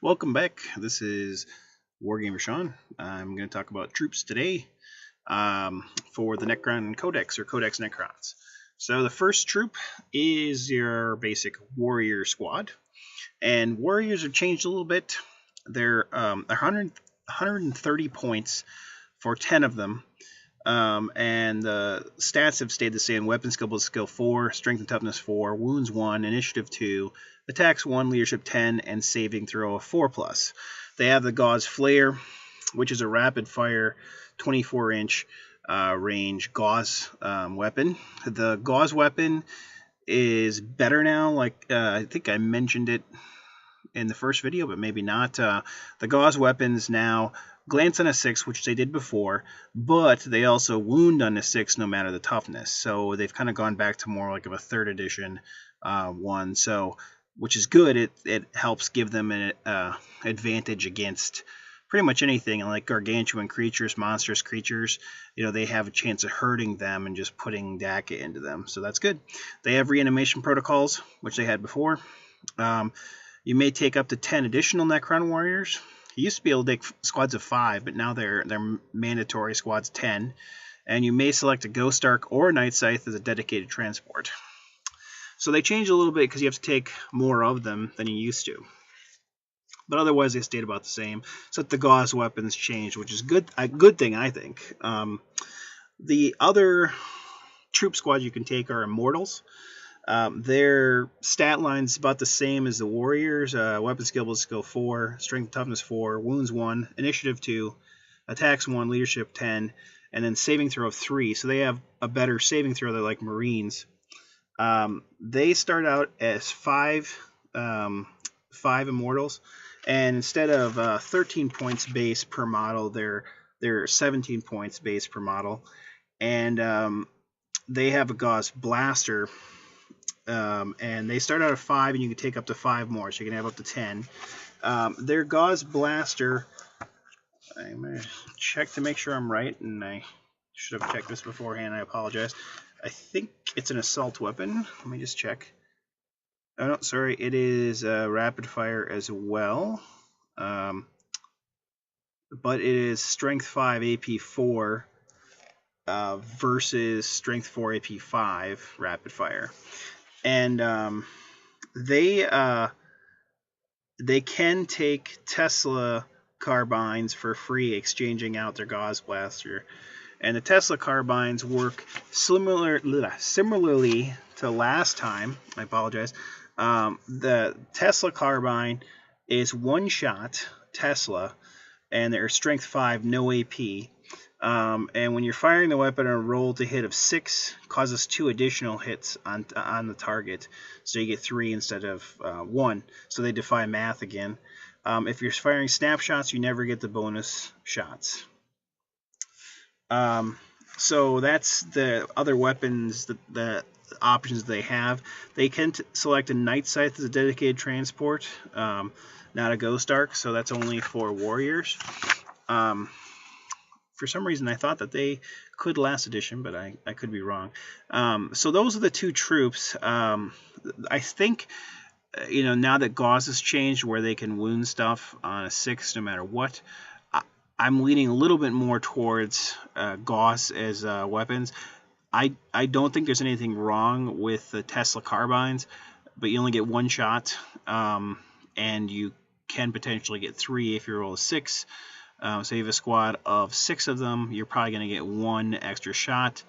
Welcome back. This is Wargamer Sean. I'm going to talk about troops today for the Necron Codex or Codex Necrons. So the first troop is your basic warrior squad, and warriors have changed a little bit. They're 130 points for 10 of them, and the stats have stayed the same. Weapon skill 4, strength and toughness 4, wounds 1, initiative 2, attacks 1, leadership 10, and saving throw of 4+. They have the Gauze Flare, which is a rapid fire 24-inch range gauze weapon. The gauze weapon is better now. I think I mentioned it in the first video, but maybe not. The gauze weapons now glance on a 6, which they did before, but they also wound on a 6 no matter the toughness. So they've kind of gone back to more like of a 3rd edition one. So, which is good. It helps give them an advantage against pretty much anything. Like gargantuan creatures, monstrous creatures, they have a chance of hurting them and just putting DACA into them. So that's good. They have reanimation protocols, which they had before. You may take up to 10 additional Necron warriors. You used to be able to take squads of 5, but now they're mandatory squads 10. And you may select a Ghost Ark or a Night Scythe as a dedicated transport. So they changed a little bit because you have to take more of them than you used to. But otherwise, they stayed about the same. Except the gauze weapons changed, which is a good thing, I think. The other troop squads you can take are Immortals. Their stat line's about the same as the Warriors. Weapon skill 4, strength and toughness 4, wounds 1, initiative 2, attacks 1, leadership 10, and then saving throw of 3. So they have a better saving throw. They're like Marines. They start out as 5 Immortals, and instead of 13 points base per model, they're 17 points base per model, and they have a Gauze Blaster, and they start out at 5, and you can take up to 5 more, so you can have up to 10. Their Gauze Blaster, I'm going to check to make sure I'm right, and I should have checked this beforehand. I apologize. I think it's an assault weapon. Let me just check. Oh, no, sorry. It is rapid fire as well. But it is strength 5 AP 4 versus strength 4 AP 5 rapid fire. And they can take Tesla carbines for free, exchanging out their Gauze Blaster. And the Tesla carbines work similarly to last time. I apologize. The Tesla carbine is one-shot Tesla, and they're strength 5, no AP. And when you're firing the weapon, a roll to hit of 6 causes 2 additional hits on the target. So you get 3 instead of 1. So they defy math again. If you're firing snapshots, you never get the bonus shots. So that's the other weapons, the options they have. They can select a Night Scythe as a dedicated transport, not a Ghost Ark, so that's only for warriors. For some reason, I thought that they could last edition, but I could be wrong. So those are the two troops. I think, now that Gauze has changed where they can wound stuff on a 6 no matter what, I'm leaning a little bit more towards Gauze as weapons. I don't think there's anything wrong with the Tesla carbines, but you only get 1 shot, and you can potentially get 3 if you roll a 6. So you have a squad of 6 of them, you're probably going to get 1 extra shot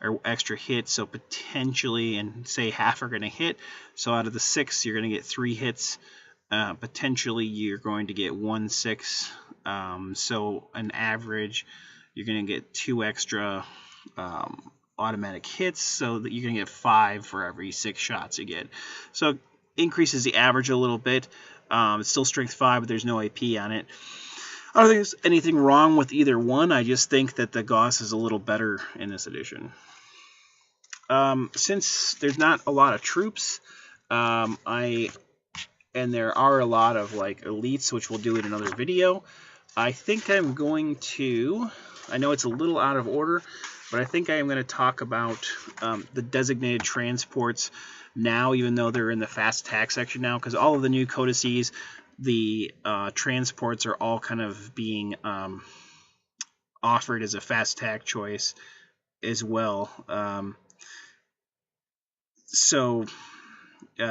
or extra hit, so potentially, and say half are going to hit, so out of the 6 you're going to get 3 hits. Potentially you're going to get 1 6, so an average you're going to get 2 extra automatic hits, so that you're going to get 5 for every 6 shots you get. So it increases the average a little bit. It's still strength 5, but there's no AP on it. I don't think there's anything wrong with either one. I just think that the Gauze is a little better in this edition. Since there's not a lot of troops, and there are a lot of elites, which we'll do in another video, I think I'm going to, I know it's a little out of order, but I think I am going to talk about the designated transports now, even though they're in the fast attack section now, because all of the new codices the transports are all kind of being offered as a fast attack choice as well. So we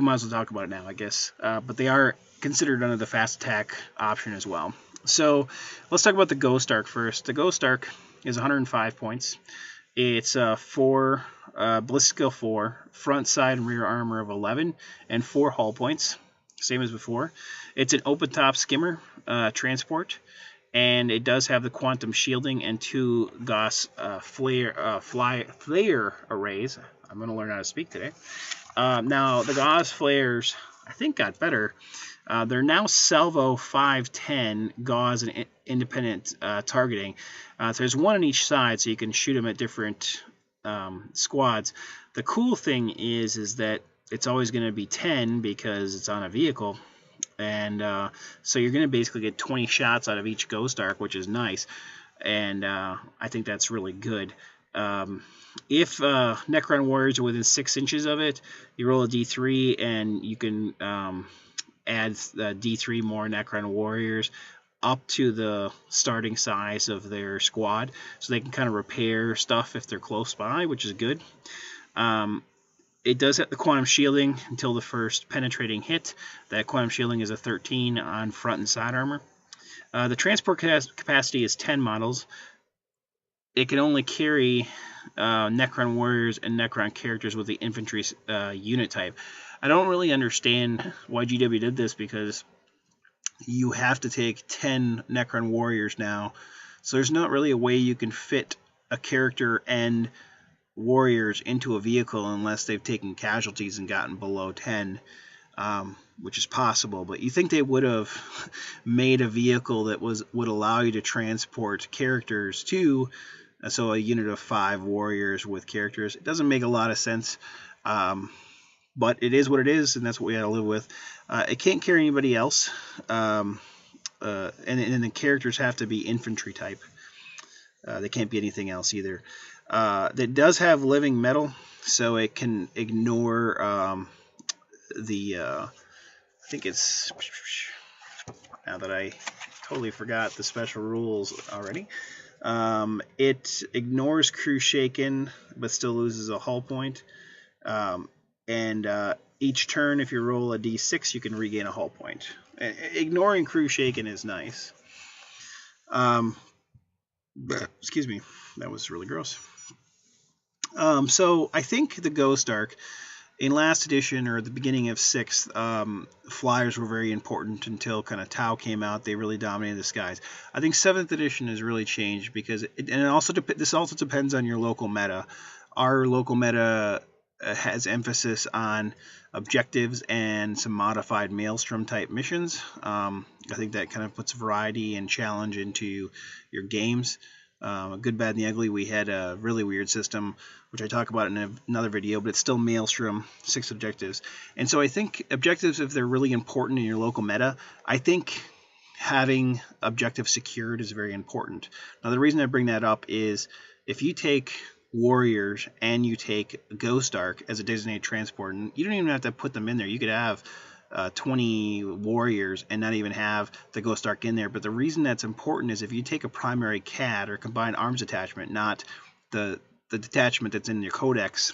might as well talk about it now, I guess. But they are considered under the fast attack option as well. So let's talk about the Ghost Ark first. The Ghost Ark is 105 points. It's 4 ballistic skill 4, front, side, and rear armor of 11, and 4 hull points, same as before. It's an open top skimmer transport, and it does have the quantum shielding and 2 Gauss flare arrays. I'm going to learn how to speak today. Now, the Gauss flares, I think, got better. They're now Salvo 510 Gauss and independent targeting. So there's one on each side, so you can shoot them at different squads. The cool thing is that it's always going to be 10 because it's on a vehicle. And so you're going to basically get 20 shots out of each Ghost Ark, which is nice. And I think that's really good. If Necron warriors are within 6 inches of it, you roll a d3 and you can add d3 more Necron warriors up to the starting size of their squad, so they can kind of repair stuff if they're close by, which is good. It does have the quantum shielding until the first penetrating hit. That quantum shielding is a 13 on front and side armor. The transport capacity is 10 models. It can only carry Necron warriors and Necron characters with the infantry unit type. I don't really understand why GW did this, because you have to take 10 Necron warriors now, so there's not really a way you can fit a character and warriors into a vehicle unless they've taken casualties and gotten below 10, which is possible. But you think they would have made a vehicle that would allow you to transport characters too, so a unit of 5 warriors with characters. It doesn't make a lot of sense, but it is what it is, and that's what we got to live with. It can't carry anybody else, and the characters have to be infantry type. They can't be anything else either. It does have living metal, so it can ignore I think it's, now that I totally forgot the special rules already. It ignores crew shaken, but still loses a hull point. And each turn, if you roll a d6, you can regain a hull point. Ignoring crew shaken is nice. Excuse me, that was really gross. So I think the Ghost Ark, in last edition or at the beginning of 6th, flyers were very important until kind of Tau came out. They really dominated the skies. I think 7th edition has really changed, because this also depends on your local meta. Our local meta has emphasis on objectives and some modified Maelstrom type missions. I think that kind of puts variety and challenge into your games. Good, Bad, and the Ugly, we had a really weird system, which I talk about in another video, but it's still Maelstrom, 6 objectives. And so I think objectives, if they're really important in your local meta, I think having objectives secured is very important. Now, the reason I bring that up is if you take warriors and you take Ghost Ark as a designated transport, and you don't even have to put them in there. You could have 20 warriors and not even have the Ghost Ark in there. But the reason that's important is if you take a primary CAD or combined arms attachment, not the detachment that's in your codex,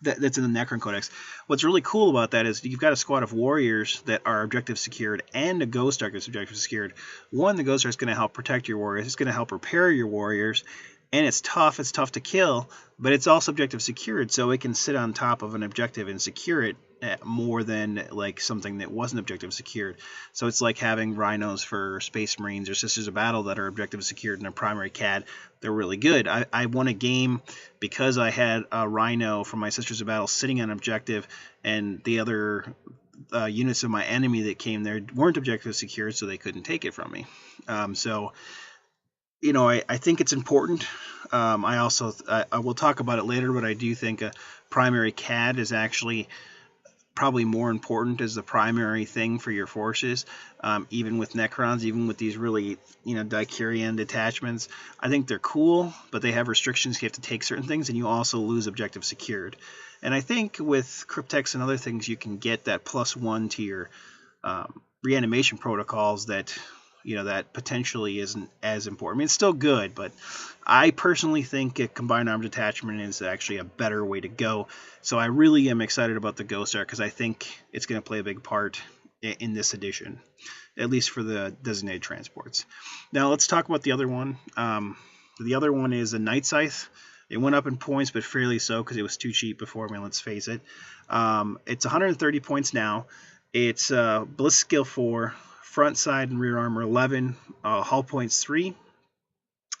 that's in the Necron Codex. What's really cool about that is you've got a squad of warriors that are objective secured and a Ghost Ark that's objective secured. One, the Ghost Ark is going to help protect your warriors. It's going to help repair your warriors. And it's tough to kill, but it's also objective secured, so it can sit on top of an objective and secure it more than like something that wasn't objective secured. So it's like having rhinos for Space Marines or Sisters of Battle that are objective secured in a primary CAD. They're really good. I won a game because I had a rhino from my Sisters of Battle sitting on objective, and the other units of my enemy that came there weren't objective secured, so they couldn't take it from me. So you know, I think it's important. I will talk about it later, but I do think a primary CAD is actually probably more important as the primary thing for your forces, even with Necrons, even with these really, Dicurian detachments. I think they're cool, but they have restrictions. You have to take certain things, and you also lose objective secured. And I think with Cryptex and other things, you can get that +1 to your reanimation protocols that that potentially isn't as important. I mean, it's still good, but I personally think a combined arms detachment is actually a better way to go. So I really am excited about the Ghost Ark because I think it's going to play a big part in this edition, at least for the designated transports. Now let's talk about the other one. The other one is a Night Scythe. It went up in points, but fairly so because it was too cheap before. I mean, let's face it. It's 130 points now. It's Bliss Skill 4. Front side and rear armor 11, hull points 3,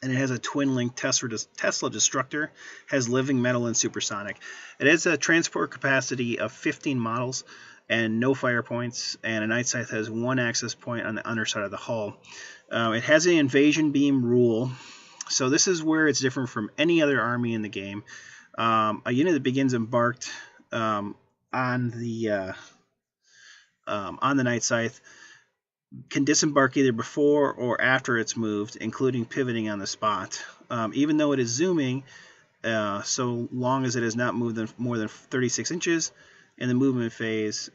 and it has a twin link Tesla destructor, has living metal and supersonic. It has a transport capacity of 15 models and no fire points, and a Night Scythe has 1 access point on the underside of the hull. It has an invasion beam rule, so this is where it's different from any other army in the game. A unit that begins embarked on the Night Scythe can disembark either before or after it's moved, including pivoting on the spot. Even though it is zooming, so long as it has not moved more than 36 inches in the movement phase,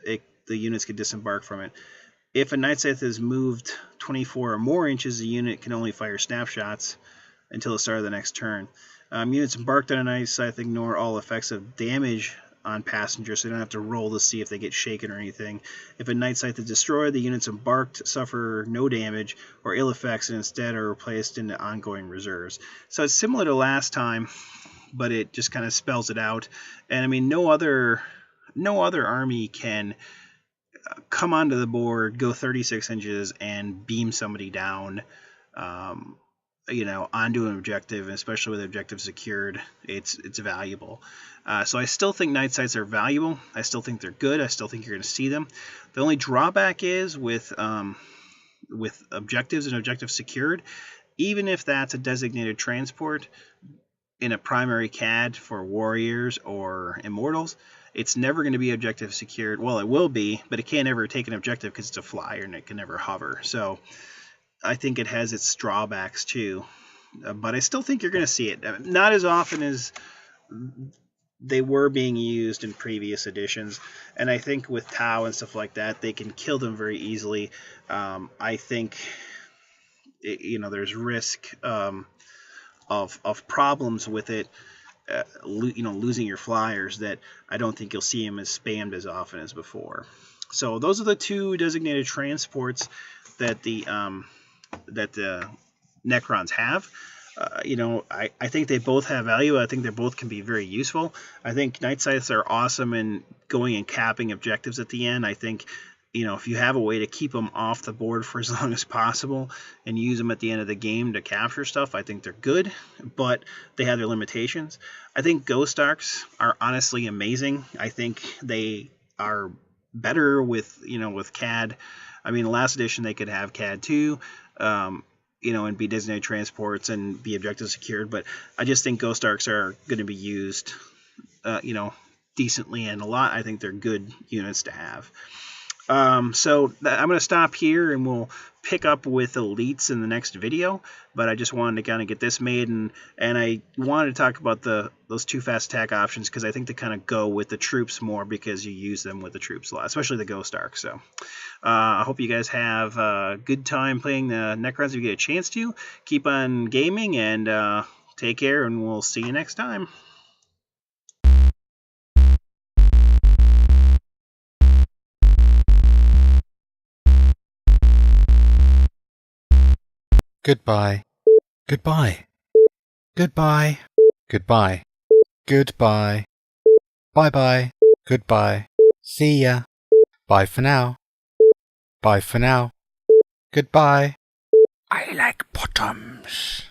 the units can disembark from it. If a Night Scythe is moved 24 or more inches, the unit can only fire snapshots until the start of the next turn. Units embarked on a Night Scythe ignore all effects of damage on passengers, so they don't have to roll to see if they get shaken or anything. If a Night Scythe is destroyed, the units embarked suffer no damage or ill effects and instead are replaced into ongoing reserves. So it's similar to last time, but it just kind of spells it out. And I mean, no other army can come onto the board, go 36 inches, and beam somebody down, onto an objective, especially with the objective secured. It's valuable. So I still think Night Scythes are valuable. I still think they're good. I still think you're going to see them. The only drawback is with objectives and objective secured, even if that's a designated transport in a primary CAD for warriors or immortals, it's never going to be objective secured. Well, it will be, but it can't ever take an objective because it's a flyer and it can never hover. So I think it has its drawbacks too, but I still think you're going to see it. Not as often as they were being used in previous editions, and I think with Tau and stuff like that, they can kill them very easily. I think there's risk of problems with it, losing your flyers that I don't think you'll see them as spammed as often as before. So those are the 2 designated transports that the Necrons have. I think they both have value. I think they both can be very useful. I think Night Scythes are awesome in going and capping objectives at the end. I think, if you have a way to keep them off the board for as long as possible and use them at the end of the game to capture stuff, I think they're good, but they have their limitations. I think Ghost Arks are honestly amazing. I think they are better with CAD. I mean, last edition they could have CAD 2, and be designated transports and be objective secured. But I just think Ghost Arks are going to be used, decently and a lot. I think they're good units to have. So I'm going to stop here and we'll pick up with elites in the next video. But I just wanted to kind of get this made, and I wanted to talk about those 2 fast attack options because I think they kind of go with the troops more because you use them with the troops a lot, especially the Ghost Ark. So I hope you guys have a good time playing the Necrons if you get a chance to. Keep on gaming and take care, and we'll see you next time. Goodbye. Goodbye. Goodbye. Goodbye. Goodbye. Bye-bye. Goodbye. See ya. Bye for now. Bye for now. Goodbye. I like bottoms.